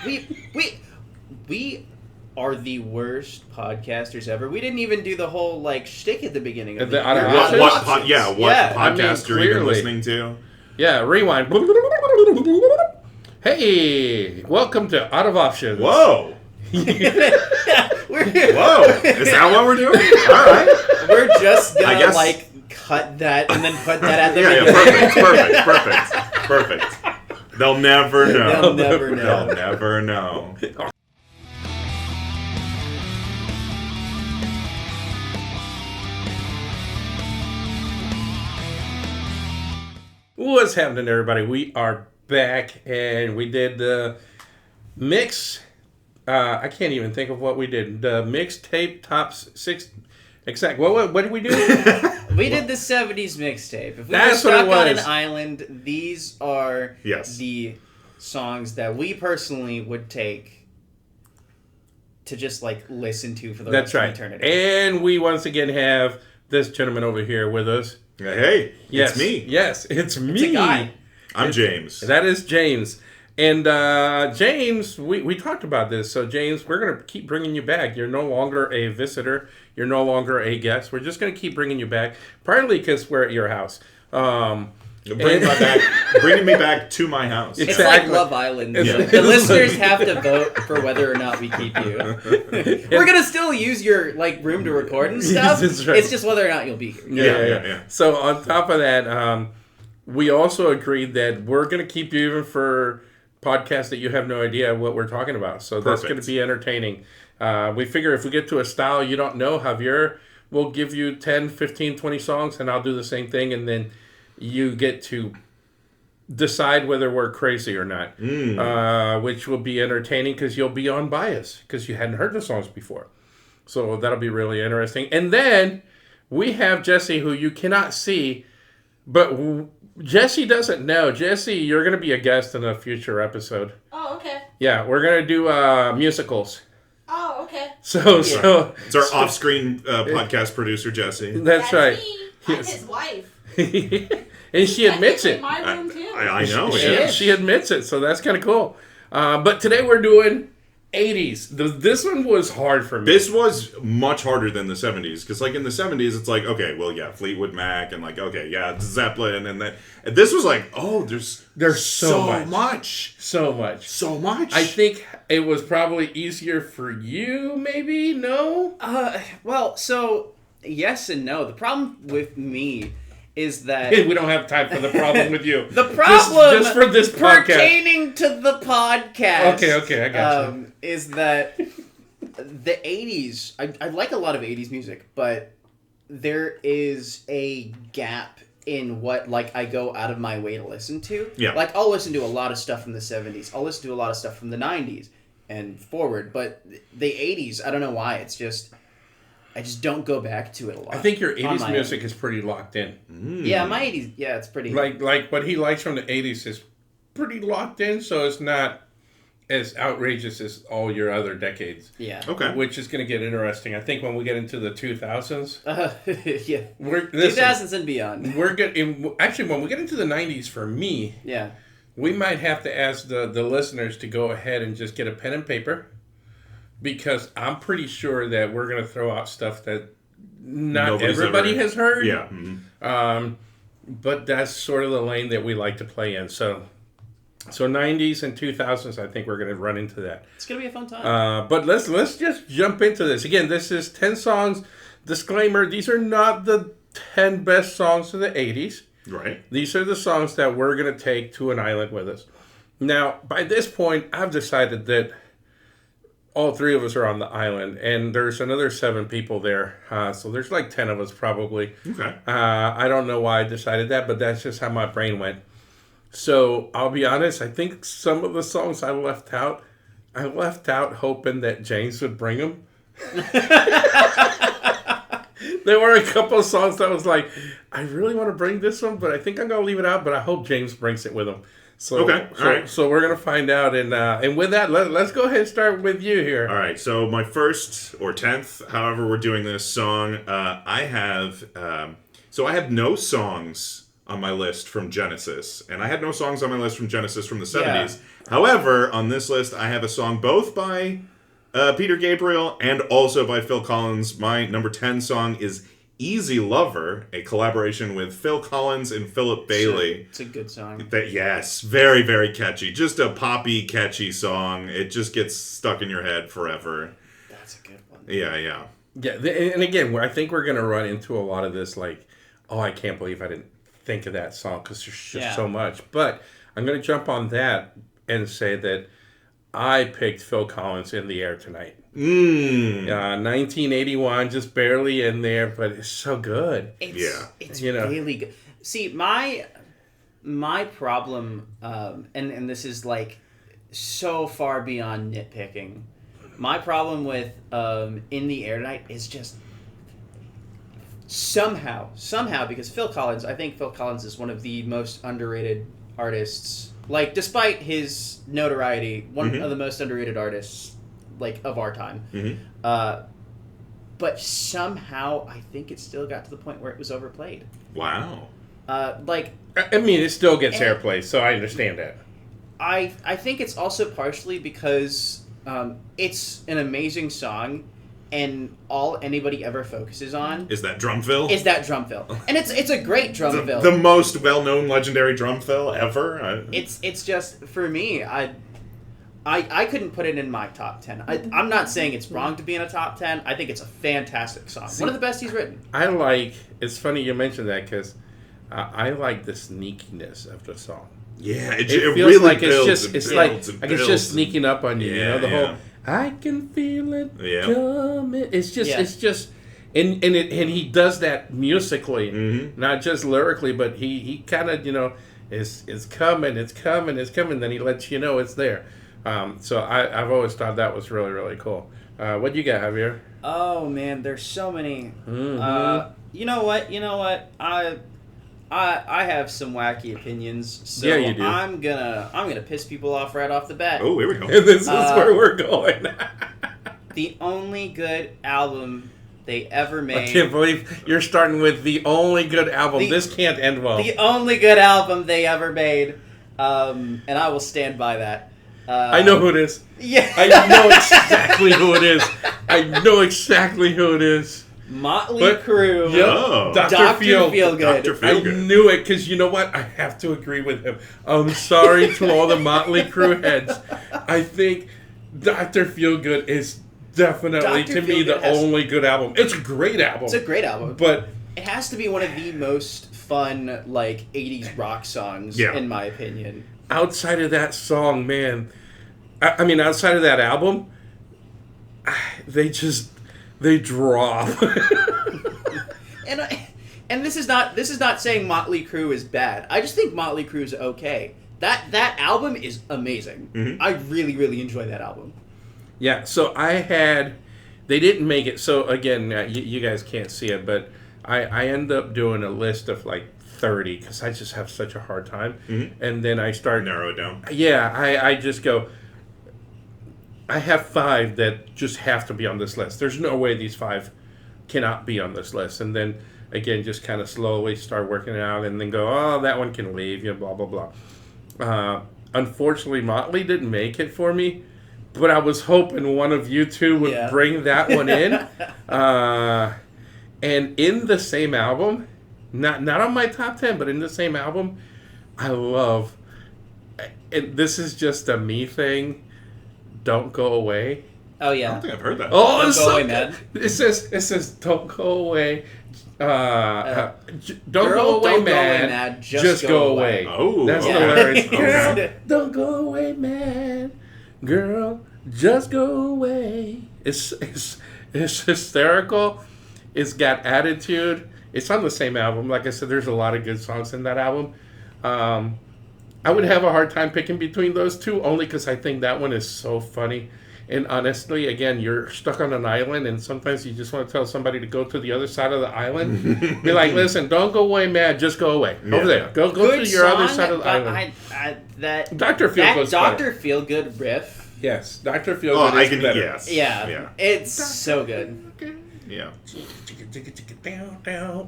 We are the worst podcasters ever. We didn't even do the whole shtick at the beginning of What Yeah. podcast you're even listening to? Yeah, rewind. Hey, welcome to Out of Options. Whoa. Whoa! Is that what we're doing? All right. We're just gonna cut that and then put that at the beginning. Perfect. They'll never know. They'll never know. What's happening, everybody? We are back, and we did the mix. I can't even think of what we did. The mixtape top 6. Exact. What did we do? We did the 70s mixtape. If we That's were what it stuck on was. an island, these are the songs that we personally would take to just listen to for the rest of eternity. And we once again have this gentleman over here with us. Hey, yes, it's me. Yes, it's me. It's a guy. I'm James. That is James. And James, we talked about this. So James, we're going to keep bringing you back. You're no longer a visitor. You're no longer a guest. We're just going to keep bringing you back, partly because we're at your house. Bringing me back to my house. It's like Love Island. The listeners have to vote for whether or not we keep you. We're going to still use your room to record and stuff. That's right. It's just whether or not you'll be here. Yeah. So on top of that, we also agreed that we're going to keep you even for podcasts that you have no idea what we're talking about. So that's going to be entertaining. We figure if we get to a style you don't know, Javier will give you 10, 15, 20 songs, and I'll do the same thing, and then you get to decide whether we're crazy or not, which will be entertaining because you'll be on bias because you hadn't heard the songs before. So that'll be really interesting. And then we have Jesse, who you cannot see, but Jesse doesn't know. Jesse, you're going to be a guest in a future episode. Oh, okay. Yeah, we're going to do musicals. Oh, okay. So it's our off-screen podcast producer, Jesse. That's right. Me. I'm his wife. And she admits it. My room too. I know. She admits it, so that's kind of cool. But today we're doing 80s. This one was hard for me. This was much harder than the 70s, because in the 70s it's Fleetwood Mac and Zeppelin, and then this was there's so much. I think it was probably easier for you, maybe? No? Well, so yes and no. The problem with me is that we don't have time for the problem with you. The problem just for this podcast pertaining to the podcast. Okay, I got you. Is that the 80s? I like a lot of 80s music, but there is a gap in what I go out of my way to listen to. Yeah. I'll listen to a lot of stuff from the 70s. I'll listen to a lot of stuff from the 90s and forward, but the 80s, I don't know why. It's just I just don't go back to it a lot. I think your 80s music is pretty locked in. Yeah, my 80s, it's pretty... Like what he likes from the 80s is pretty locked in, so it's not as outrageous as all your other decades. Yeah. Okay. Which is going to get interesting. I think when we get into the 2000s... yeah. 2000s and beyond. We're good. Actually, when we get into the 90s, for me... Yeah. We might have to ask the listeners to go ahead and just get a pen and paper, because I'm pretty sure that we're going to throw out stuff that everybody has heard. Yeah. Mm-hmm. But that's sort of the lane that we like to play in. So 90s and 2000s, I think we're going to run into that. It's going to be a fun time. But let's just jump into this. Again, this is 10 songs. Disclaimer, these are not the 10 best songs of the 80s. Right. These are the songs that we're going to take to an island with us. Now, by this point, I've decided that all three of us are on the island, and there's another 7 people there. So there's 10 of us probably. Okay. I don't know why I decided that, but that's just how my brain went. So I'll be honest, I think some of the songs I left out hoping that James would bring them. There were a couple of songs that I was like, I really want to bring this one, but I think I'm going to leave it out, but I hope James brings it with him. So, okay. All right. So we're going to find out. And with that, let's go ahead and start with you here. All right. So my first or 10th, however we're doing this song, I have no songs on my list from Genesis, and I had no songs on my list from Genesis from the 70s. Yeah. However, on this list, I have a song both by Peter Gabriel and also by Phil Collins. My number 10 song is Easy Lover, a collaboration with Phil Collins and Philip Bailey. It's a good song. Yes, very, very catchy. Just a poppy, catchy song. It just gets stuck in your head forever. That's a good one. Yeah. Yeah, and again, I think we're going to run into a lot of this, like, oh, I can't believe I didn't think of that song because there's just so much. But I'm going to jump on that and say that I picked Phil Collins, In the Air Tonight. 1981, just barely in there, but it's so good. It's really good. See, my problem, and this is like so far beyond nitpicking. My problem with In the Air Tonight is just somehow, because I think Phil Collins is one of the most underrated artists. Like, despite his notoriety, one of the most underrated artists, like, of our time. But somehow, I think it still got to the point where it was overplayed. Wow. I mean, it still gets airplay, so I understand that. I think it's also partially because it's an amazing song, and all anybody ever focuses on is that drum fill. And it's a great drum fill. The most well-known legendary drum fill ever. It's just, for me, I couldn't put it in my top 10. I'm not saying it's wrong to be in a top 10. I think it's a fantastic song. One of the best he's written. It's funny you mentioned that because I like the sneakiness of the song. Yeah, it feels really like builds it's just sneaking up on you. Yeah, whole I can feel it coming. It's just and he does that musically, not just lyrically, but he kind of it's coming. Then he lets you know it's there. So I've always thought that was really, really cool. What do you got, Javier? Oh man, there's so many. You know what? I have some wacky opinions, so yeah, you do. I'm gonna piss people off right off the bat. Oh, here we go. And this is where we're going. The only good album they ever made. I can't believe you're starting with the only good album. This can't end well. The only good album they ever made, and I will stand by that. I know who it is. Yeah, I know exactly who it is. Motley Crue. Yep. Dr. Feelgood. I knew it because you know what? I have to agree with him. I'm sorry to all the Motley Crue heads. I think Dr. Feelgood is definitely, to me, the only good album. It's a great album. But it has to be one of the most fun, like, 80s rock songs, in my opinion. Outside of that song, man, I mean, outside of that album, they drop. And this is not saying Motley Crue is bad. I just think Motley Crue is okay. That album is amazing. I really, really enjoy that album. Yeah, so they didn't make it. So again, you guys can't see it, but I end up doing a list of like 30 because I just have such a hard time. And then I start narrow it down. Yeah, I just go. I have 5 that just have to be on this list. There's no way these 5 cannot be on this list. And then, again, just kind of slowly start working it out and then go, oh, that one can leave, blah, blah, blah. Unfortunately, Motley didn't make it for me, but I was hoping one of you two would bring that one in. And in the same album, not on my top 10, but in the same album, I love, and this is just a me thing, Don't Go Away. Oh yeah, I don't think I've heard that. Oh, Don't Go Away, man. It says Don't Go Away. Don't Girl, go away, don't man. Go away, man. Just go away. Oh, that's the lyrics. Girl, don't go away, man. Girl, just go away. It's hysterical. It's got attitude. It's on the same album. Like I said, there's a lot of good songs in that album. I would have a hard time picking between those two, only because I think that one is so funny. And honestly, again, you're stuck on an island, and sometimes you just want to tell somebody to go to the other side of the island. Be like, listen, don't go away, man. Just go away. Over there. Go to your other side of the island. Dr. Feelgood riff. Yes, Dr. Feelgood is better. Yes. Yeah, it's so good. Yeah.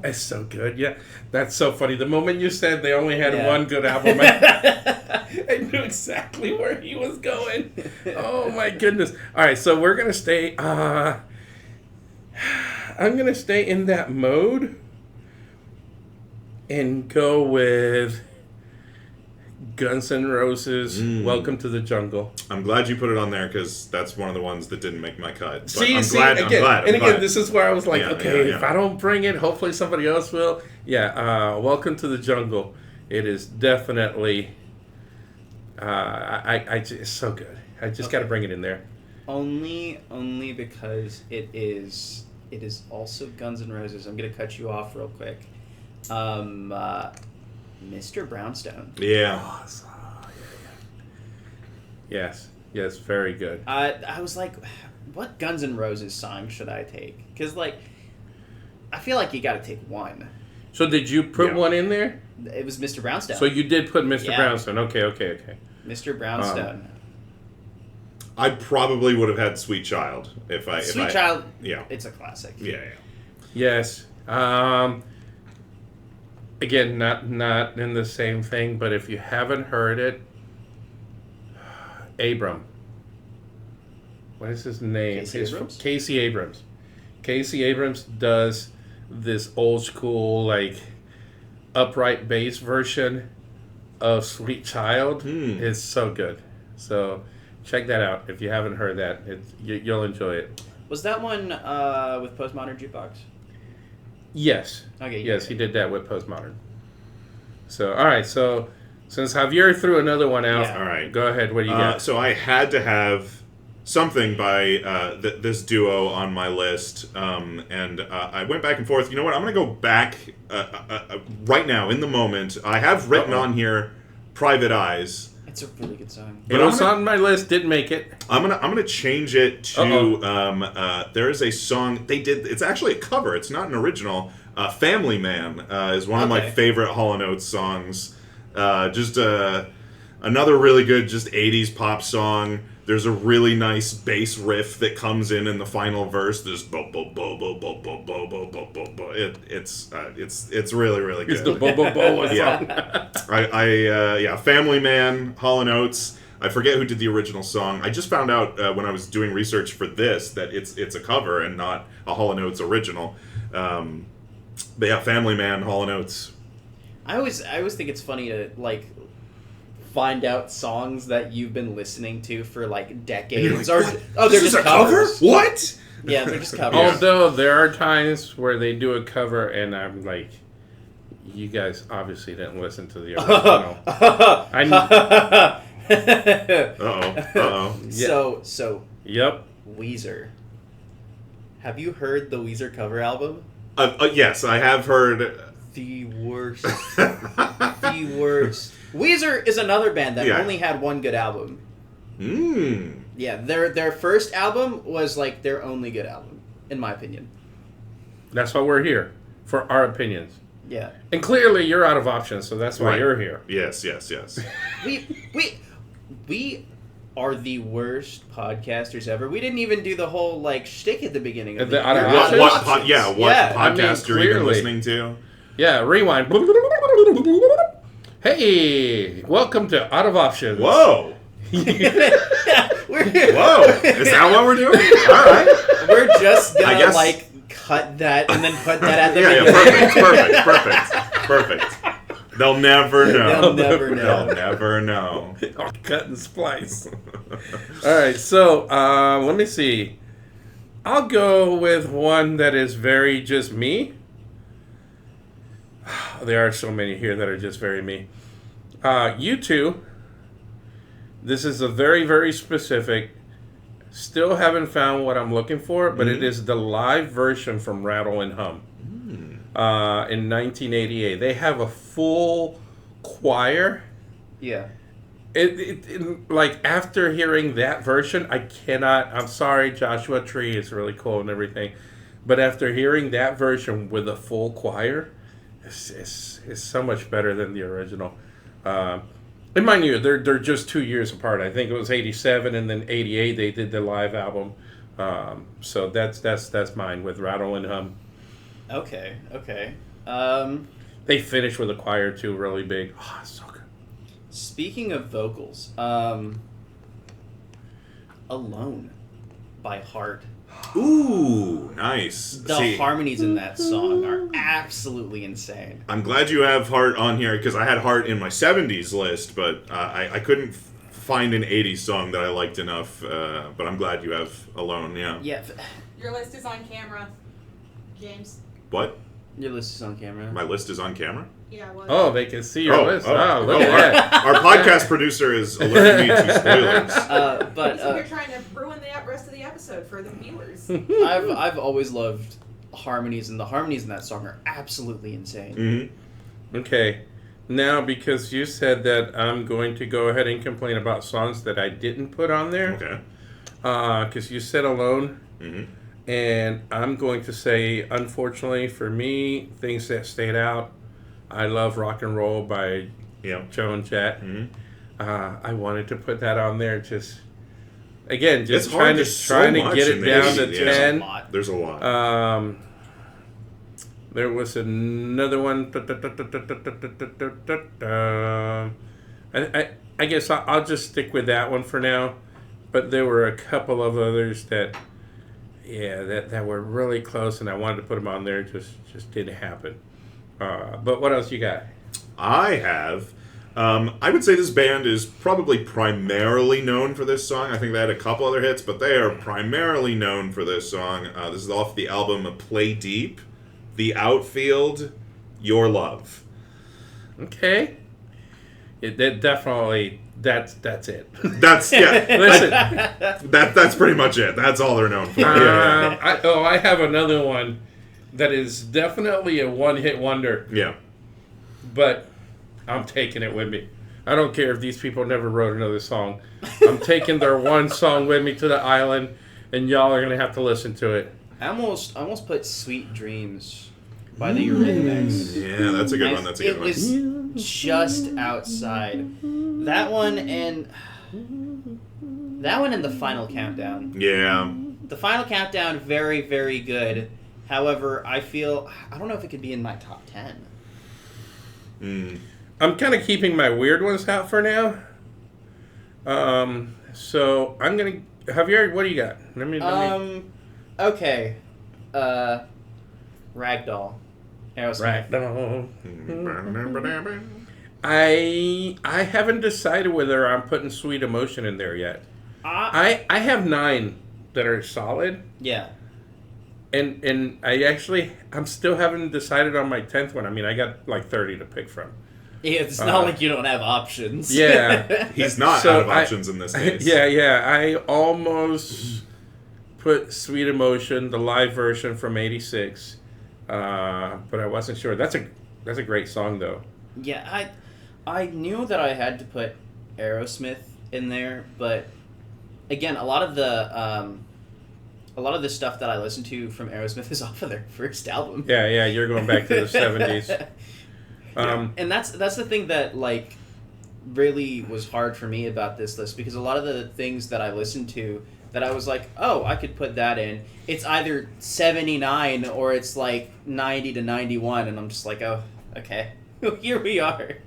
It's so good. Yeah, that's so funny. The moment you said they only had one good album, I knew exactly where he was going. Oh my goodness. All right, so we're gonna stay. I'm gonna stay in that mode and go with Guns N' Roses, Welcome to the Jungle. I'm glad you put it on there because that's one of the ones that didn't make my cut. But See, I'm glad. Again, this is where I was like, if I don't bring it, hopefully somebody else will. Yeah, Welcome to the Jungle. It is definitely, it's so good. I just got to bring it in there. Only because it is also Guns N' Roses. I'm gonna cut you off real quick. Mr. Brownstone. Yeah. Awesome. Yes, very good. I was like, what Guns N' Roses song should I take? Because, like, I feel like you got to take one. So did you put one in there? It was Mr. Brownstone. So you did put Mr. Brownstone. Okay. Mr. Brownstone. I probably would have had Sweet Child if I. Sweet Child. Yeah. It's a classic. Yeah. Yes. Again, not in the same thing, but if you haven't heard it, Abram. What is his name? Casey Abrams. Casey Abrams does this old school, like, upright bass version of Sweet Child. It's so good. So check that out if you haven't heard that. You'll enjoy it. Was that one with Postmodern Jukebox? Yes. Okay. Yes, he did that with Postmodern. So, all right. So, since Javier threw another one out, all right, go ahead. What do you got? So I had to have something by this duo on my list, and I went back and forth. You know what? I'm going to go back right now in the moment. I have written on here "Private Eyes." It's a really good song. It was on my list. Didn't make it. I'm gonna change it to there is a song they did. It's actually a cover. It's not an original. "Family Man" is one of my favorite Hall & Oates songs. Just another really good, just 80s pop song. There's a really nice bass riff that comes in the final verse. There's bo bo bo bo bo bo bo bo bo bo bo. It's really really good. It's the bo bo bo song. Yeah. Family Man, Hall & Oates. I forget who did the original song. I just found out when I was doing research for this that it's a cover and not a Hall & Oates original. But yeah, Family Man, Hall & Oates. I always think it's funny to, like, find out songs that you've been listening to for, like, decades. Like, they're just covers? What? Yeah, they're just covers. Although there are times where they do a cover and I'm like, you guys obviously didn't listen to the original. Uh-oh. Yeah. So. Yep. Weezer. Have you heard the Weezer cover album? Yes, I have heard. The worst. The worst. Weezer is another band that only had one good album. Yeah, their first album was, like, their only good album, in my opinion. That's why we're here, for our opinions. Yeah. And clearly you're out of options, so that's why you're here. Yes. We are the worst podcasters ever. We didn't even do the whole, like, shtick at the beginning of what podcast you're even listening to? Yeah, rewind. Hey, welcome to Out of Options. Whoa. Whoa. Is that what we're doing? All right. We're just gonna, like, cut that and then put that at the beginning. Perfect. They'll never know. They'll never know. Cut and splice. All right, so let me see. I'll go with one that is very just me. There are so many here that are just very me. U2. This is a very, very specific. Still haven't found what I'm looking for, but it is the live version from Rattle and Hum. In 1988. They have a full choir. Yeah. It like, after hearing that version, I'm sorry, Joshua Tree is really cool and everything, but after hearing that version with a full choir, it's so much better than the original. And mind you, they're just 2 years apart. I think it was 87 and then 88 they did the live album So that's mine with Rattle and Hum. Okay. They finish with a choir too, really big. Oh, it's so good. Speaking of vocals, Alone by Heart. Ooh, nice. The harmonies in that song are absolutely insane. I'm glad you have Heart on here, because I had Heart in my 70s list, but I couldn't find an 80s song that I liked enough, but I'm glad you have Alone, yeah. Yeah. Your list is on camera, James. What? Your list is on camera. My list is on camera? Yeah, well, Oh, they can see your list. Oh, look at that. Our podcast producer is alerting me to spoilers. But so you're trying to ruin the rest of the episode for the viewers. I've always loved harmonies, and the harmonies in that song are absolutely insane. Mm-hmm. Okay. Now, because you said that, I'm going to go ahead and complain about songs that I didn't put on there. Okay. Because you said Alone. Mm-hmm. And I'm going to say, unfortunately for me, things that stayed out. I love Rock and Roll by Joan Jett. Mm-hmm. I wanted to put that on there. Just trying to get it down to 10. There's a lot. There was another one. I guess I'll just stick with that one for now. But there were a couple of others that were really close, and I wanted to put them on there. Just didn't happen. But what else you got? I have. I would say this band is probably primarily known for this song. I think they had a couple other hits, but they are primarily known for this song. This is off the album Play Deep, The Outfield, Your Love. Okay. That definitely, that's it. That's, listen, that's pretty much it. That's all they're known for. I have another one that is definitely a one-hit wonder. Yeah. But I'm taking it with me. I don't care if these people never wrote another song. I'm taking their one song with me to the island, and y'all are going to have to listen to it. I almost put Sweet Dreams by the Eurythmics. Yeah, that's a good one. That's a good one. It was just outside. That one and The Final Countdown. Yeah. The Final Countdown, very, very good. However, I don't know if it could be in my top 10. I'm kind of keeping my weird ones out for now. So I'm gonna Javier. What do you got? Let me. Okay. Ragdoll. Aerosmith. Ragdoll. I haven't decided whether I'm putting Sweet Emotion in there yet. I have 9 that are solid. Yeah. And I'm still haven't decided on my 10th one. I mean, I got like 30 to pick from. Yeah, it's not like you don't have options. Yeah. He's not out of options in this case. Yeah. I almost put Sweet Emotion, the live version from '86, but I wasn't sure. That's a great song, though. Yeah, I knew that I had to put Aerosmith in there, but again, a lot of the stuff that I listen to from Aerosmith is off of their first album. Yeah, you're going back to the 70s. And that's the thing that like really was hard for me about this list, because a lot of the things that I listened to that I was like, oh, I could put that in. It's either 79 or it's like 90 to 91, and I'm just like, oh, okay, here we are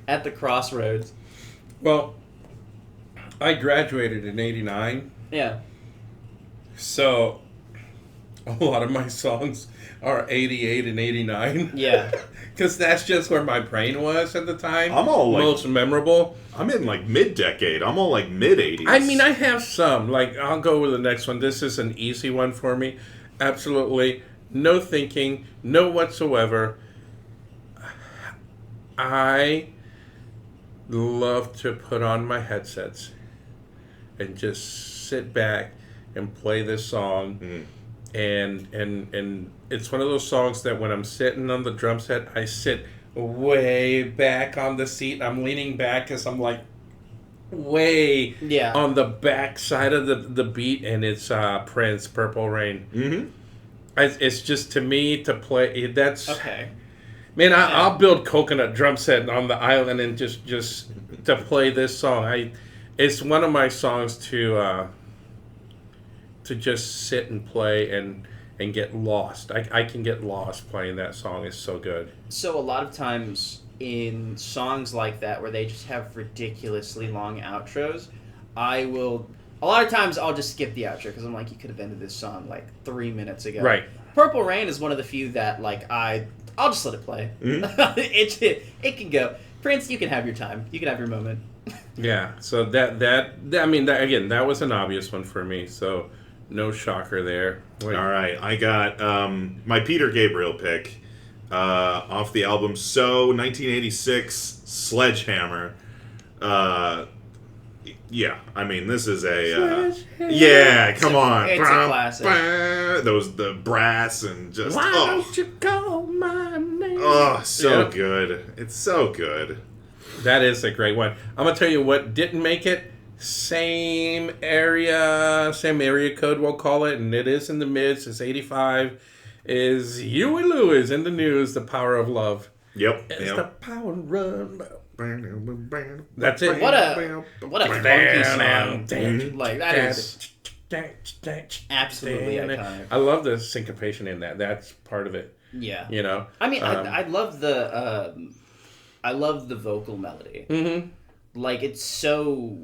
at the crossroads. Well, I graduated in '89. Yeah. So, a lot of my songs are 88 and 89. Yeah. Because that's just where my brain was at the time. I'm all like... most memorable. I'm in like mid-decade. I'm all like mid-80s. I mean, I have some. Like, I'll go with the next one. This is an easy one for me. Absolutely. No thinking. No whatsoever. I love to put on my headsets and just sit back and play this song, and it's one of those songs that when I'm sitting on the drum set, I sit way back on the seat. I'm leaning back because I'm like way on the back side of the beat, and it's Prince, Purple Rain. Mm-hmm. It's just, to me, to play, that's... Okay. Man, I'll build coconut drum set on the island and just to play this song. It's one of my songs to to just sit and play and get lost. I can get lost playing that song. It's so good. So a lot of times in songs like that where they just have ridiculously long outros, a lot of times I'll just skip the outro because I'm like, you could have ended this song like 3 minutes ago. Right. Purple Rain is one of the few that like I'll just let it play. Mm-hmm. it can go. Prince, you can have your time. You can have your moment. Yeah. So that was an obvious one for me. So no shocker there. Wait. All right, I got my Peter Gabriel pick off the album So 1986 Sledgehammer. Yeah, I mean this is a come on, it's a classic. The brass and just why don't you call my name? Oh, so good. It's so good. That is a great one. I'm gonna tell you what didn't make it. Same area code, we'll call it, and it is in the mids. It's 85. Is Huey Lewis in the News? The Power of Love. Yep. It's the power of love. That's it. What a funky song. Like that is absolutely iconic. I love the syncopation in that. That's part of it. Yeah. You know. I mean, I love the vocal melody. Mm-hmm. Like it's so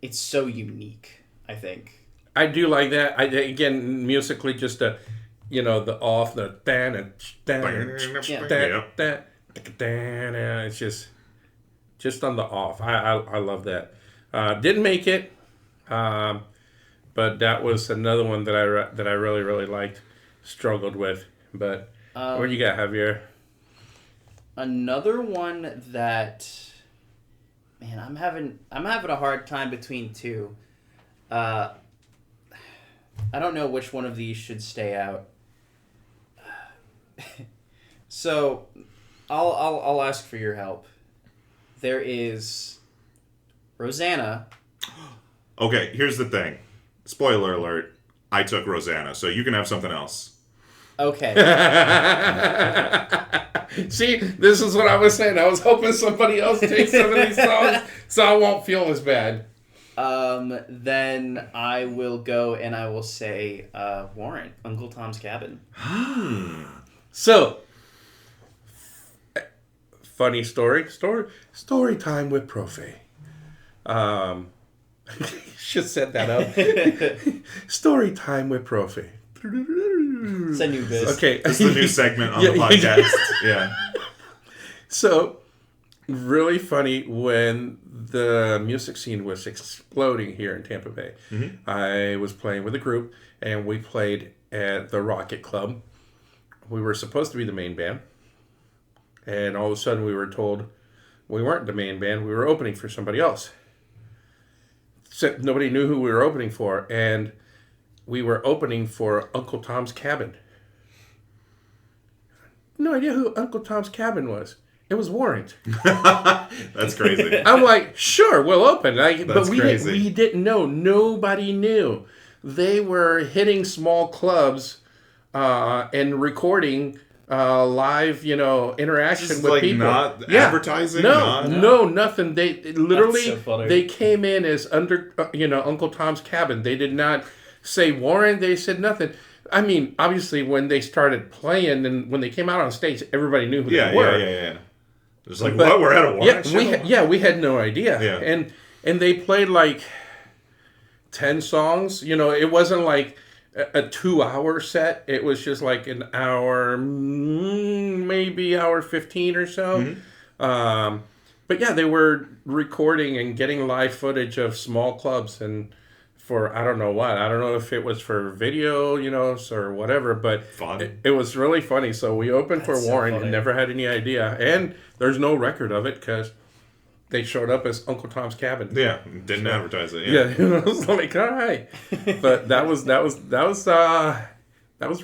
unique, I think. I do like that. Again, musically, just the off, the it's just on the off. I love that. Didn't make it, but that was another one that I really, really liked, struggled with. But what do you got, Javier? Another one that, man, I'm having a hard time between two. I don't know which one of these should stay out. So, I'll ask for your help. There is Rosanna. Okay, here's the thing. Spoiler alert. I took Rosanna, so you can have something else. Okay. See, this is what I was saying. I was hoping somebody else takes some of these songs so I won't feel as bad. Then I will go and I will say Warrant, Uncle Tom's Cabin. So, funny story time with Profe. Should set that up. Story time with Profe. It's a new biz. Okay, it's the new segment on the podcast. Yeah. So, really funny when the music scene was exploding here in Tampa Bay. Mm-hmm. I was playing with a group, and we played at the Rocket Club. We were supposed to be the main band, and all of a sudden we were told we weren't the main band. We were opening for somebody else. So nobody knew who we were opening for, and we were opening for Uncle Tom's Cabin. No idea who Uncle Tom's Cabin was. It was Warrant. That's crazy. I'm like, sure, we'll open. But crazy. We didn't know. Nobody knew. They were hitting small clubs and recording live, interaction with people. Not advertising? No, nothing. They literally, so funny. They came in as under, Uncle Tom's Cabin. They did not say Warrant. They said nothing. I mean, obviously, when they started playing and when they came out on stage, everybody knew who they were. Yeah. It was like, what? We're at a Warrant show? We had no idea. Yeah. And they played like 10 songs. It wasn't like a 2-hour set. It was just like an hour, maybe hour 15 or so. Mm-hmm. But yeah, they were recording and getting live footage of small clubs and for I don't know what. I don't know if it was for video, or whatever, but it was really funny. So we opened for Warrant and never had any idea. And there's no record of it because they showed up as Uncle Tom's Cabin. Yeah, didn't advertise it. Yeah, it was like, all right. But that was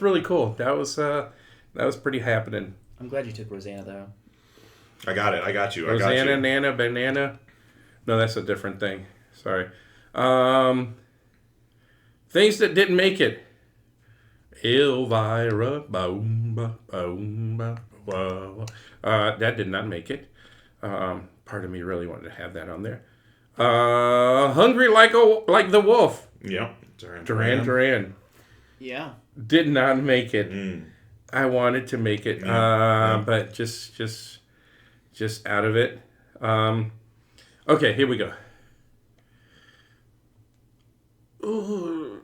really cool. That was pretty happening. I'm glad you took Rosanna though. I got it. I got you. Rosanna, Nana, Banana. No, that's a different thing. Sorry. Things that didn't make it. Elvira. That did not make it. Part of me really wanted to have that on there. Hungry like the wolf. Yeah. Duran. Yeah. Did not make it. I wanted to make it, but just out of it. Okay, here we go. Ooh.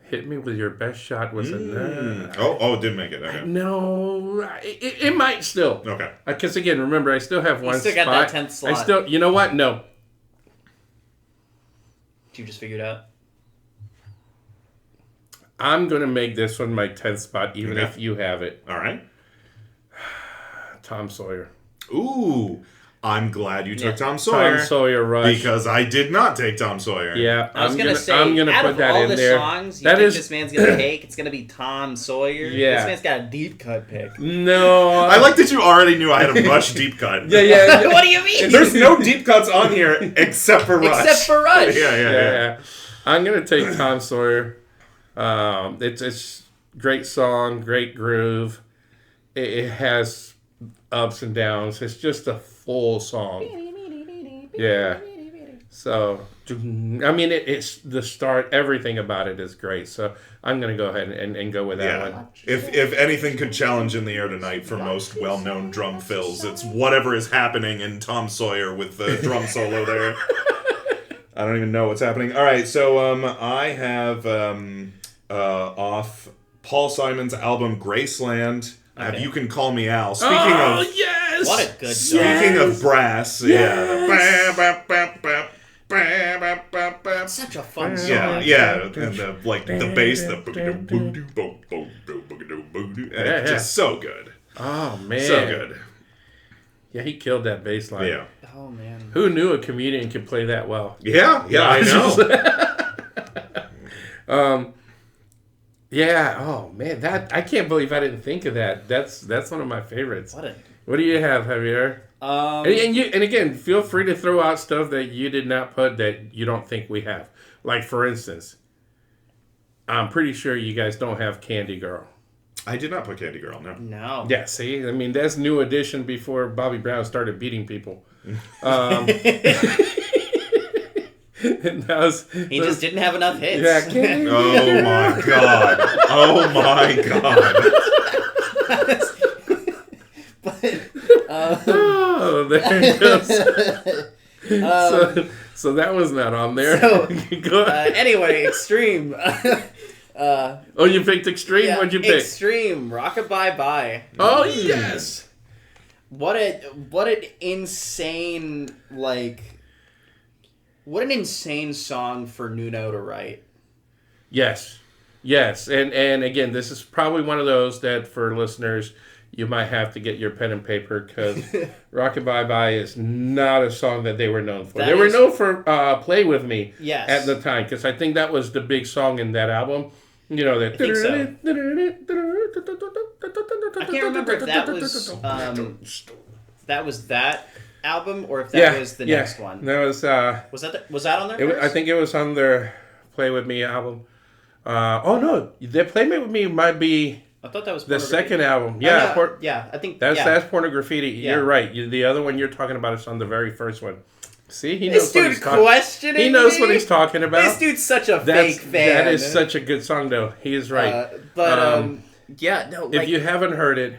Hit Me With Your Best Shot was enough. It didn't make it. Okay. No, it might still. Okay. Because again, remember, I still have one spot. Got that 10th slot. You know what? No. You just figured out? I'm going to make this one my 10th spot, even if you have it. All right. Tom Sawyer. Ooh. I'm glad you took Tom Sawyer. Tom Sawyer Rush. Because I did not take Tom Sawyer. Yeah. I was going to say, I'm gonna put that in there. Songs you think this man's going to take, it's going to be Tom Sawyer. Yeah. This man's got a deep cut pick. No. I like that you already knew I had a Rush deep cut. Yeah. What do you mean? There's no deep cuts on here except for Rush. Except for Rush. Yeah. I'm going to take Tom Sawyer. It's great song, great groove. It has ups and downs. It's just a full song. Yeah. So, I mean, it's the start. Everything about it is great. So I'm going to go ahead and go with that one. If anything could challenge In the Air Tonight for most well-known drum fills, it's whatever is happening in Tom Sawyer with the drum solo there. I don't even know what's happening. All right, so I have off Paul Simon's album Graceland. I have You Can Call Me Al. Speaking of yes! What a good song. Speaking of brass, Such a fun song. Yeah, and the bass, it's just so good. Oh man, so good. Yeah, he killed that bass line. Yeah. Oh man. Who knew a comedian could play that well? Yeah, I know. Yeah. Oh man, I can't believe I didn't think of that. That's one of my favorites. What do you have, Javier? And again, feel free to throw out stuff that you did not put that you don't think we have. Like for instance, I'm pretty sure you guys don't have Candy Girl. I did not put Candy Girl. No. Yeah. See, I mean that's new edition before Bobby Brown started beating people. He just didn't have enough hits. Yeah, oh my god. Oh my god. There it goes. So that was not on there. So, anyway, Extreme. You picked Extreme? Yeah, What'd you pick? Extreme. Rockabye Bye. Oh, yes. What an insane, what an insane song for Nuno to write. Yes. And again, this is probably one of those that for listeners, you might have to get your pen and paper because Rockabye Bye is not a song that they were known for. They were known for Play With Me at the time because I think that was the big song in that album. You know, that. I think so. I can't remember if that was that album or if that was the next one. That was was that on there first? I think it was on their Play With Me album. No, their Play With Me might be. I thought that was the second album. Yeah, I think that's Pornograffiti. Yeah. You're right. The other one you're talking about is on the very first one. See, he knows what he's talking about. He knows what he's talking about. This dude's such a fake fan. That is such a good song, though. He is right. If you haven't heard it,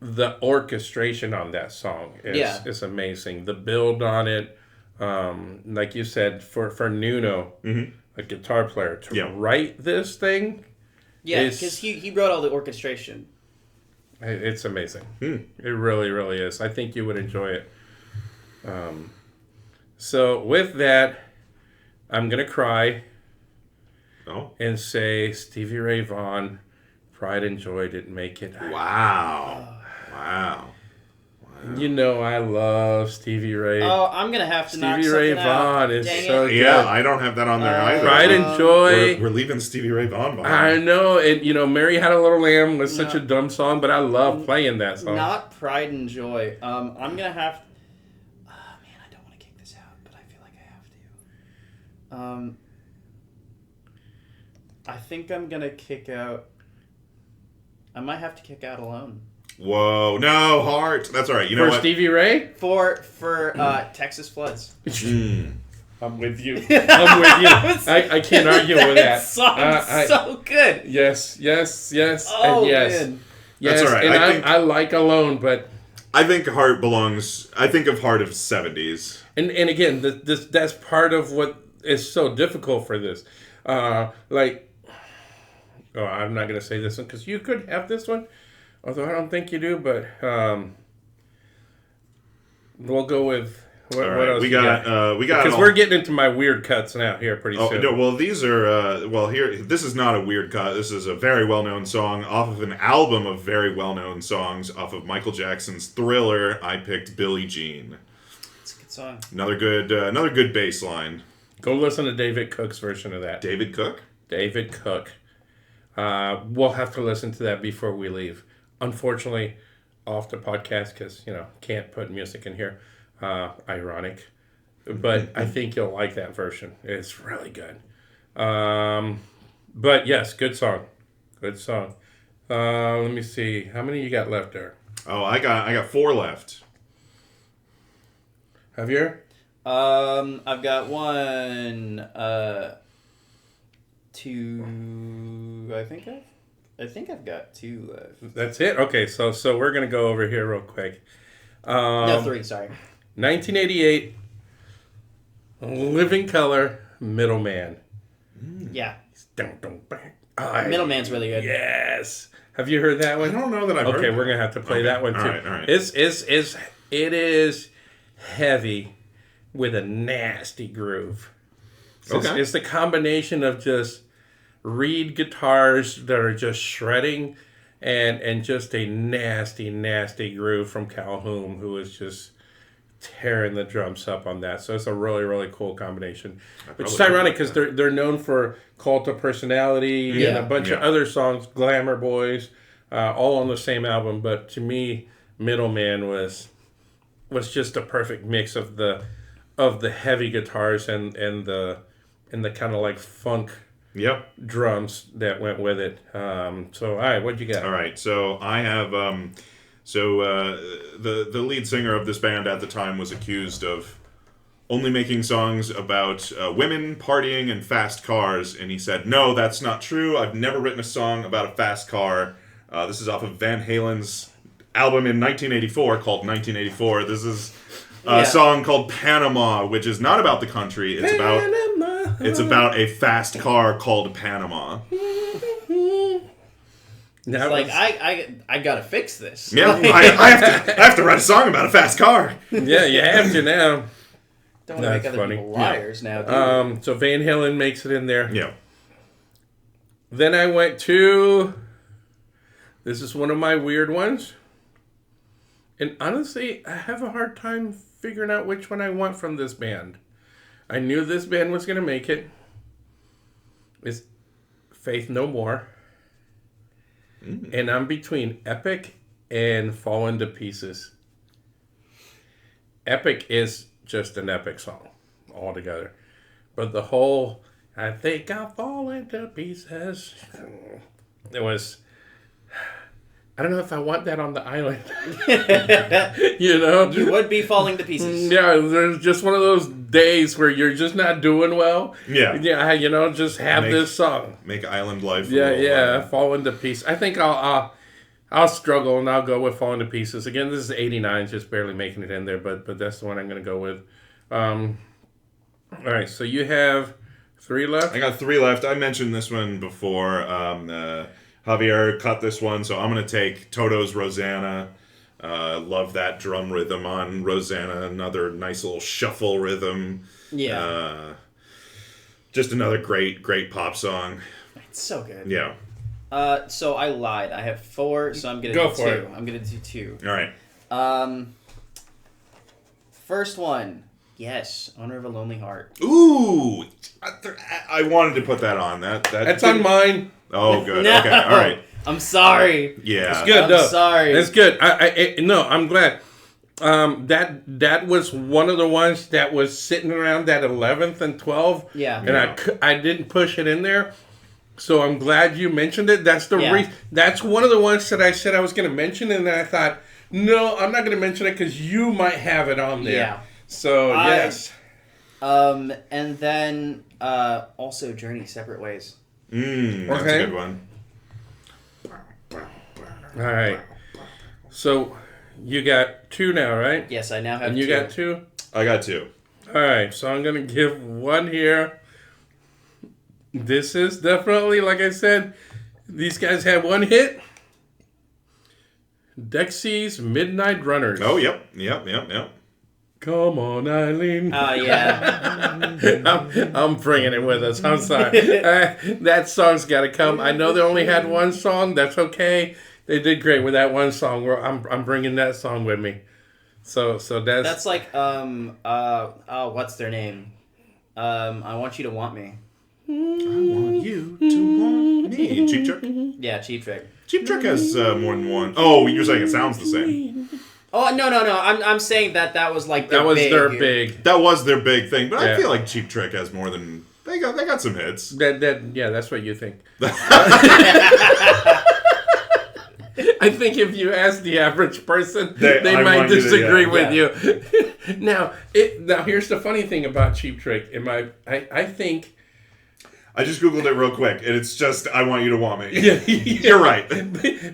the orchestration on that song is amazing. The build on it, like you said, for Nuno, a guitar player, to write this thing. Yeah, because he wrote all the orchestration. It's amazing. It really, really is. I think you would enjoy it. So with that, I'm going to cry and say Stevie Ray Vaughan, Pride and Joy didn't make it. Wow. You know I love Stevie Ray. Oh, I'm going to have to knock Stevie Ray something Vaughan out. is Dang so it. good. Yeah, I don't have that on there either. Pride and Joy. We're leaving Stevie Ray Vaughan behind. I know. And, Mary Had a Little Lamb was such a dumb song, but I love playing that song. Not Pride and Joy. I'm going to have to... I don't want to kick this out, but I feel like I have to. I think I'm going to kick out... I might have to kick out Alone. Whoa, no, Heart. That's all right. You know what? For Stevie Ray? For Texas Floods. I'm with you. I'm with you. I can't argue with that. That song's so good. Yes, Oh, and yes. man. Yes, That's all right. And I like Alone, but I think Heart belongs. I think of Heart of 70s. and again, that's part of what is so difficult for this. I'm not going to say this one because you could have this one, although I don't think you do. But we'll go with what else we got because we're getting into my weird cuts now here pretty soon. No, well, these are here. This is not a weird cut. This is a very well-known song off of an album of very well-known songs off of Michael Jackson's Thriller. I picked Billie Jean. It's a good song. Another good bass line. Go listen to David Cook's version of that. David Cook. David Cook. We'll have to listen to that before we leave. Unfortunately, off the podcast because can't put music in here. Ironic, but I think you'll like that version. It's really good. But yes, good song. Let me see. How many you got left there? Oh, I got 4 left. Javier? I've got 1, 2. I think I've got 2 left. That's it. Okay, so we're gonna go over here real quick. No, 3. Sorry. 1988. Living Color. Middleman. Yeah. Oh, Middleman's really good. Yes. Have you heard that one? I don't know that I've heard. Okay, we're gonna have to play that one too. All right. It is heavy with a nasty groove. It's the combination of just reed guitars that are just shredding and just a nasty groove from Calhoun, who is just tearing the drums up on that. So it's a really, really cool combination. Which is ironic because they're known for Cult of Personality and a bunch of other songs, Glamour Boys, all on the same album. But to me, Middleman was just a perfect mix of the heavy guitars and the kind of like funk drums that went with it. So all right, what you got? All right, so I have the lead singer of this band at the time was accused of only making songs about women partying and fast cars, and he said, "No, that's not true. I've never written a song about a fast car." This is off of Van Halen's album in 1984 called 1984. This is a song called Panama, which is not about the country. It's about a fast car called Panama. I gotta fix this. Yeah, I have to write a song about a fast car. Yeah, you have to now. Don't want to make other people liars now. Do so Van Halen makes it in there. Yeah. Then I went to. This is one of my weird ones. And honestly, I have a hard time figuring out which one I want from this band. I knew this band was going to make it. It's Faith No More. And I'm between Epic and Fallen to Pieces. Epic is just an epic song altogether. But the whole, I think I'm falling to pieces. It was, I don't know if I want that on the island. You would be falling to pieces. Yeah, there's just one of those days where you're just not doing well. Yeah. Yeah, just have this song. Make island life. Fall into pieces. I think I'll struggle and I'll go with Falling to Pieces. Again, this is 89, just barely making it in there, but that's the one I'm going to go with. All right, so you have 3 left? I got 3 left. I mentioned this one before. Javier cut this one, so I'm going to take Toto's Rosanna. Love that drum rhythm on Rosanna. Another nice little shuffle rhythm. Yeah. Just another great pop song. It's so good. Yeah. So I lied. I have 4, so I'm going to do 2. It. I'm going to do 2. All right. First one. Yes, Honor of a Lonely Heart. Ooh! I wanted to put that on. That's on mine. Oh, good. No. Okay, all right. I'm sorry. Yeah. It's good, I'm sorry. It's good. I'm glad. That was one of the ones that was sitting around that 11th and 12th. Yeah. And I didn't push it in there. So I'm glad you mentioned it. That's the reason. That's one of the ones that I said I was going to mention, and then I thought, no, I'm not going to mention it because you might have it on there. Yeah. So yes. And then also Journey, Separate Ways. That's a good one. All right. So you got 2 now, right? Yes, I now have And you 2. got 2? I got 2. All right. So I'm going to give 1 here. This is definitely, like I said, these guys had 1 hit. Dexy's Midnight Runners. Oh, yep. Come on, Eileen. Oh, yeah. I'm bringing it with us. I'm sorry. That song's got to come. I know they only had 1 song. That's okay. They did great with that 1 song. I'm bringing that song with me. So that's like what's their name? I Want You to Want Me. I want you to want me. Cheap Trick? Yeah, Cheap Trick. Cheap Trick has more than 1. Oh, you're saying it sounds the same. Oh, no. I'm saying that was like their big. That was their big thing, but Yeah. I feel like Cheap Trick has more than... They got some hits. That's what you think. I think if you ask the average person, they might disagree with you. Now here's the funny thing about Cheap Trick. I think... I just Googled it real quick, and it's just, I Want You to Want Me. Yeah. You're right.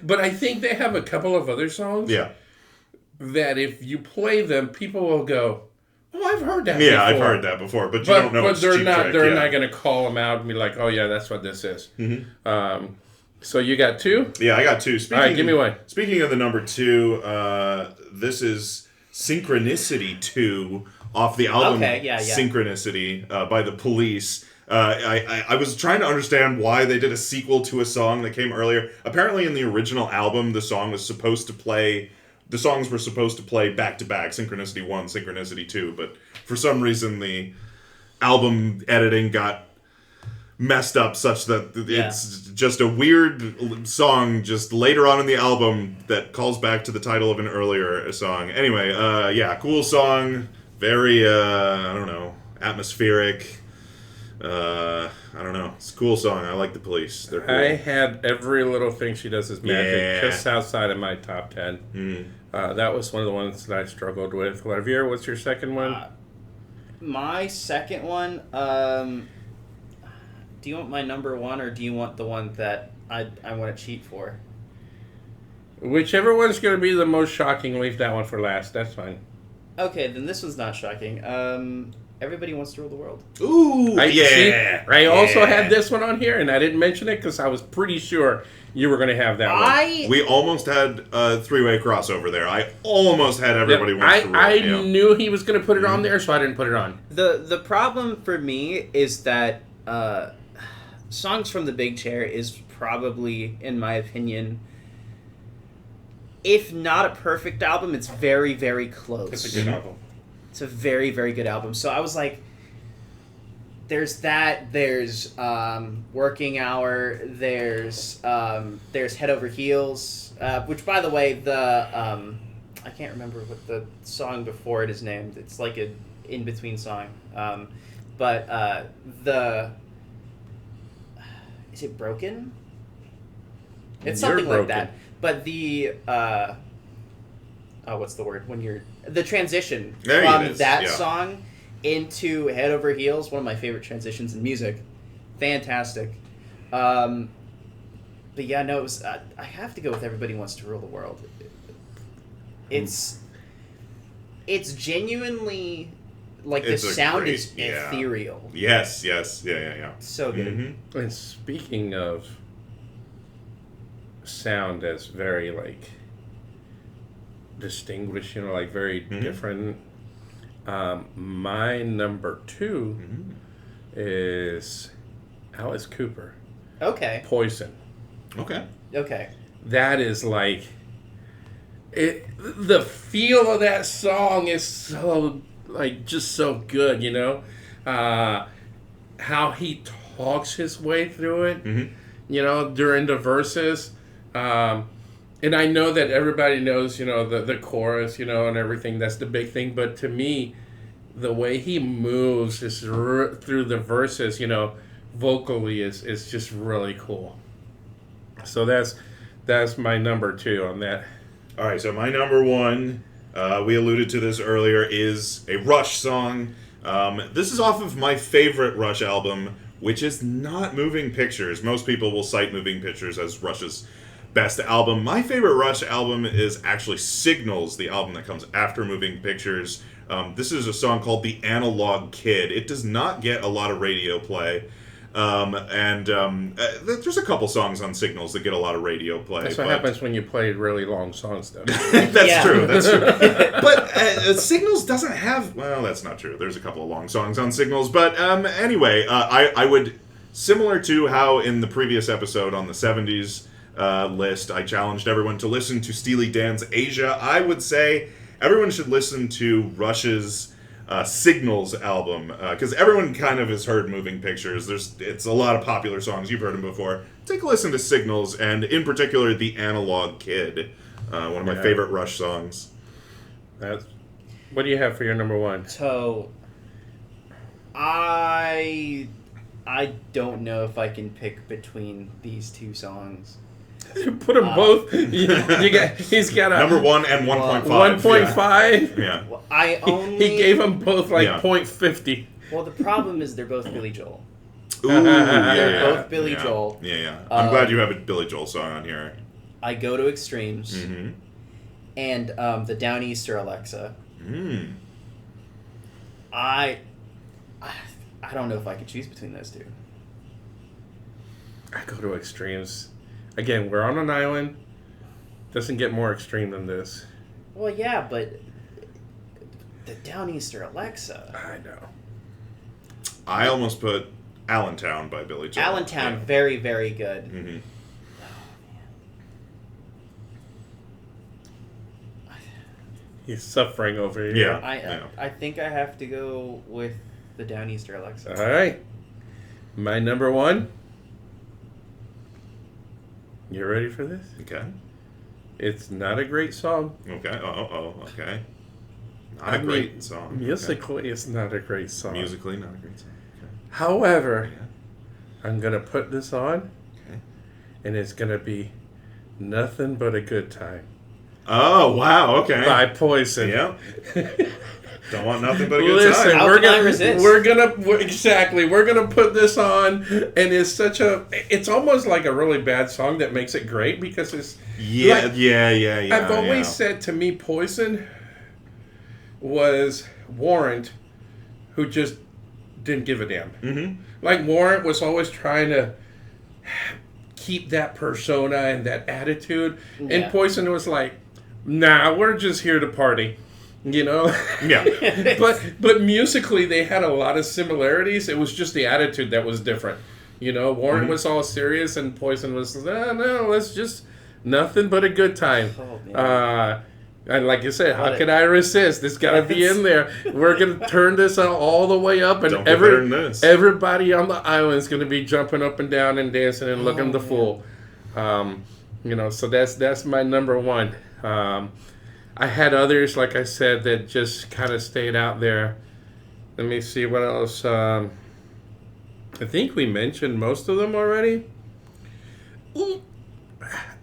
But I think they have a couple of other songs that if you play them, people will go, oh, I've heard that before. Yeah, I've heard that before, but you don't know it's Cheap Trick. They're not going to call them out and be like, oh, yeah, that's what this is. Mm-hmm. So you got 2? Yeah, I got 2. All right, give me 1. Speaking of the number 2, this is Synchronicity 2 off the album Synchronicity by The Police. I was trying to understand why they did a sequel to a song that came earlier. Apparently in the original album, the songs were supposed to play back to back, Synchronicity 1, Synchronicity 2, but for some reason the album editing got messed up such that it's just a weird song just later on in the album that calls back to the title of an earlier song. Anyway, cool song, very I don't know, atmospheric. I don't know. It's a cool song. I like The Police. They're cool. I had Every Little Thing She Does Is Magic just outside of my top 10. That was one of the ones that I struggled with. Javier, what's your second one? My second one, do you want my number 1 or do you want the one that I want to cheat for? Whichever one's going to be the most shocking, leave that one for last. That's fine. Okay, then this one's not shocking. Everybody Wants to Rule the World. Ooh, I also had this one on here, and I didn't mention it because I was pretty sure you were going to have that one. We almost had a 3-way crossover there. I almost had Everybody Wants to Rule. I knew he was going to put it on there, so I didn't put it on. The problem for me is that Songs from the Big Chair is probably, in my opinion, if not a perfect album, it's very, very close. It's a good album. It's a very, very good album. So I was like, there's that, there's Working Hour, there's Head Over Heels, which, by the way, I can't remember what the song before it is named. It's like an in-between song. But is it Broken? It's something like that. But the what's the word? The transition from that song into Head Over Heels, one of my favorite transitions in music. Fantastic. But yeah, no, it was, I have to go with Everybody Wants to Rule the World. It's genuinely, like, the sound is ethereal. Yes. Yeah. So good. Mm-hmm. And speaking of sound that's very, like, distinguished, like, very different, my number 2 is Alice Cooper. Okay. Poison. Okay. That is, like, the feel of that song is so, like, just so good, how he talks his way through it, during the verses. And I know that everybody knows, the chorus, and everything. That's the big thing. But to me, the way he moves is through the verses, vocally is just really cool. So that's my number 2 on that. All right, so my number 1, we alluded to this earlier, is a Rush song, This is off of my favorite Rush album, which is not Moving Pictures. Most people will cite Moving Pictures as Rush's best album. My favorite Rush album is actually Signals, the album that comes after Moving Pictures. This is a song called The Analog Kid. It does not get a lot of radio play. There's a couple songs on Signals that get a lot of radio play. That's what happens when you play really long songs, though. That's true. But Signals doesn't have... Well, that's not true. There's a couple of long songs on Signals. But anyway, I would... Similar to how in the previous episode on the 70s list, I challenged everyone to listen to Steely Dan's Asia, I would say everyone should listen to Rush's... Signals album, because everyone kind of has heard Moving Pictures. It's a lot of popular songs. You've heard them before. Take a listen to Signals, and in particular, The Analog Kid, one of my favorite Rush songs. What do you have for your number one? So, I don't know if I can pick between these two songs. Put them both. He's got a number 1 and 1.5. 1.5. Yeah. Well, He gave them both like 0.50. Well, the problem is they're both Billy Joel. Ooh, they're both Billy Joel. Yeah. I'm glad you have a Billy Joel song on here. I Go to Extremes. Mm-hmm. And the Downeaster Alexa. Mm. I don't know if I could choose between those two. I Go to Extremes. Again, we're on an island. Doesn't get more extreme than this. Well, yeah, but the Downeaster Alexa. I know. I almost put Allentown by Billy Joel. Allentown, very, very good. Mm-hmm. He's suffering over here. Yeah. I think I have to go with the Downeaster Alexa. All right. My number one. You ready for this? Okay. It's not a great song. Okay. Okay. Not a great song. Musically, it's not a great song. Musically, not a great song. Okay. However, I'm going to put this on, Okay. and it's going to be Nothing But a Good Time. Oh, wow. Okay. By Poison. Yep. Don't want nothing but a good time. How can I resist? We're gonna put this on, and it's almost like a really bad song that makes it great because it's yeah. I've always said, to me, Poison was Warrant, who just didn't give a damn. Mm-hmm. Like Warrant was always trying to keep that persona and that attitude, and Poison was like, nah, we're just here to party. You know? Yeah. but musically, they had a lot of similarities. It was just the attitude that was different. You know, Warren was all serious, and Poison was, no, let's just nothing but a good time. Oh, and like you said, how could I resist? It's got to be in there. We're going to turn this all the way up, and everybody on the island is going to be jumping up and down and dancing and looking the fool. You know, so that's my number one. I had others, like I said, that just kind of stayed out there. Let me see what else. I think we mentioned most of them already.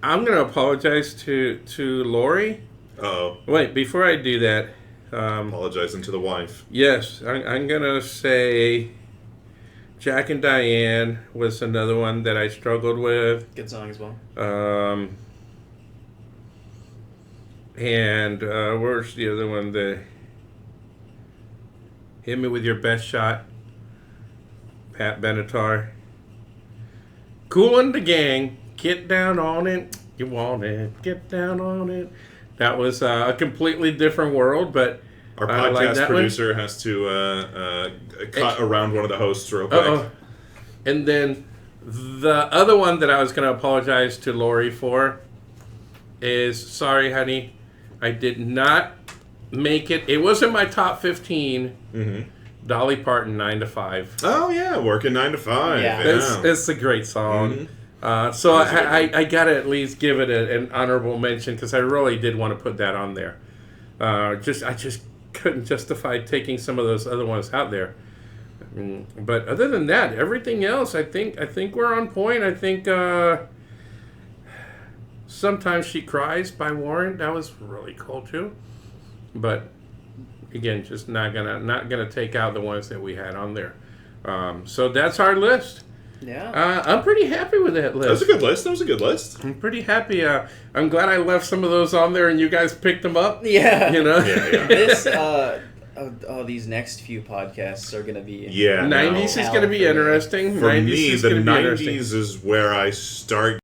I'm going to apologize to Lori. Uh-oh. Wait, before I do that. Apologizing to the wife. Yes, I'm going to say Jack and Diane was another one that I struggled with. Good song as well. And where's the other one? The Hit Me With Your Best Shot. Pat Benatar. Kool and the Gang. Get down on it. You want it. Get down on it. That was a completely different world, but our podcast producer has to cut around one of the hosts real quick. Uh-oh. And then the other one that I was going to apologize to Lori for is, sorry, honey, I did not make it. It wasn't my top 15. Mm-hmm. Dolly Parton, 9 to 5. Oh, yeah, Working 9 to 5. Yeah. It's a great song. Mm-hmm. So I got to at least give it an honorable mention because I really did want to put that on there. I just couldn't justify taking some of those other ones out there. But other than that, everything else, I think we're on point. I think Sometimes She Cries by Warrant, that was really cool too. But again, just not gonna take out the ones that we had on there. So that's our list. Yeah. I'm pretty happy with that list. That was a good list. I'm pretty happy. I'm glad I left some of those on there and you guys picked them up. Yeah. You know? Yeah. This, these next few podcasts are going to be... Yeah. 90s is going to be interesting. For 90s me, is the gonna be 90s interesting. is where I start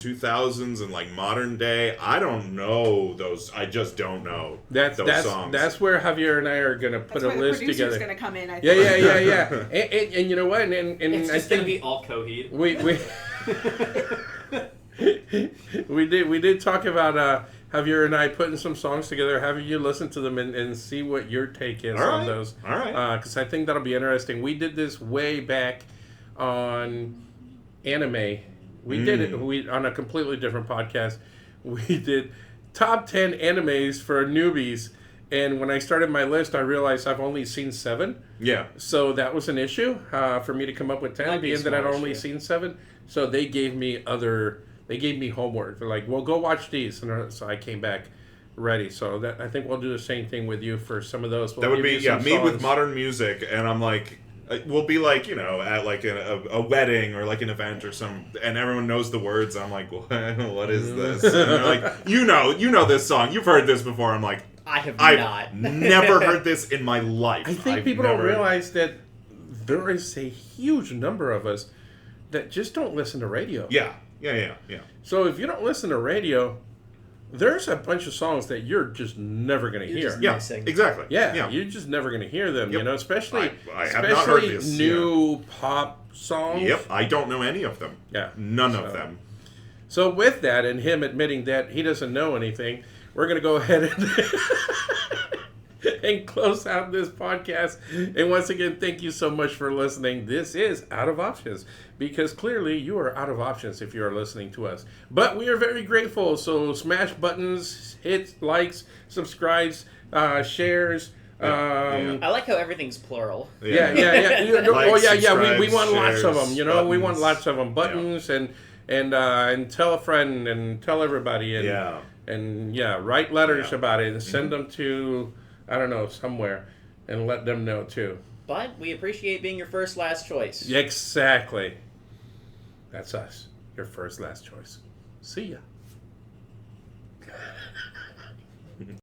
2000s and like modern day. I don't know those. I just don't know those songs. That's where Javier and I are going to put a list That's together. where the producer's going to come in, I Yeah. think. And you know what? And It's I just going think to be all Coheed. we did talk about Javier and I putting some songs together, having you listen to them and see what your take is on those. All right. Because I think that'll be interesting. We did this way back on anime. We did it on a completely different podcast. We did top 10 animes for newbies. And when I started my list, I realized I've only seen 7. Yeah. So that was an issue for me to come up with 10, Might be being that I'd smart, only yeah. seen 7. So they gave me homework. They're like, well, go watch these. And so I came back ready. So that I think we'll do the same thing with you for some of those. We'll That would give be you some me with songs. modern music, and I'm like, we'll be like, at like a wedding or like an event or and everyone knows the words. I'm like, what is this? And they're like, you know this song. You've heard this before. I'm like, I've I've never heard this in my life. I think people don't realize that there is a huge number of us that just don't listen to radio. Yeah. So if you don't listen to radio, there's a bunch of songs that you're just never going to hear. just Yeah, missing. exactly. Yeah, you're just never going to hear them, Yep. especially I have not heard especially this, new pop songs. Yep, I don't know any of them. Yeah. None of them. So with that, and him admitting that he doesn't know anything, we're going to go ahead and close out this podcast. And once again, thank you so much for listening. This is Out of Options, because clearly you are out of options if you are listening to us. But we are very grateful. So smash buttons, hit likes, subscribes, shares. Yeah. I like how everything's plural. Yeah. Like, We want lots of them. subscribes, We want buttons. lots of them. Buttons and tell a friend and tell everybody and write letters about it and send them to somewhere and let them know too. But we appreciate being your first last choice. Exactly. That's us. Your first last choice. See ya.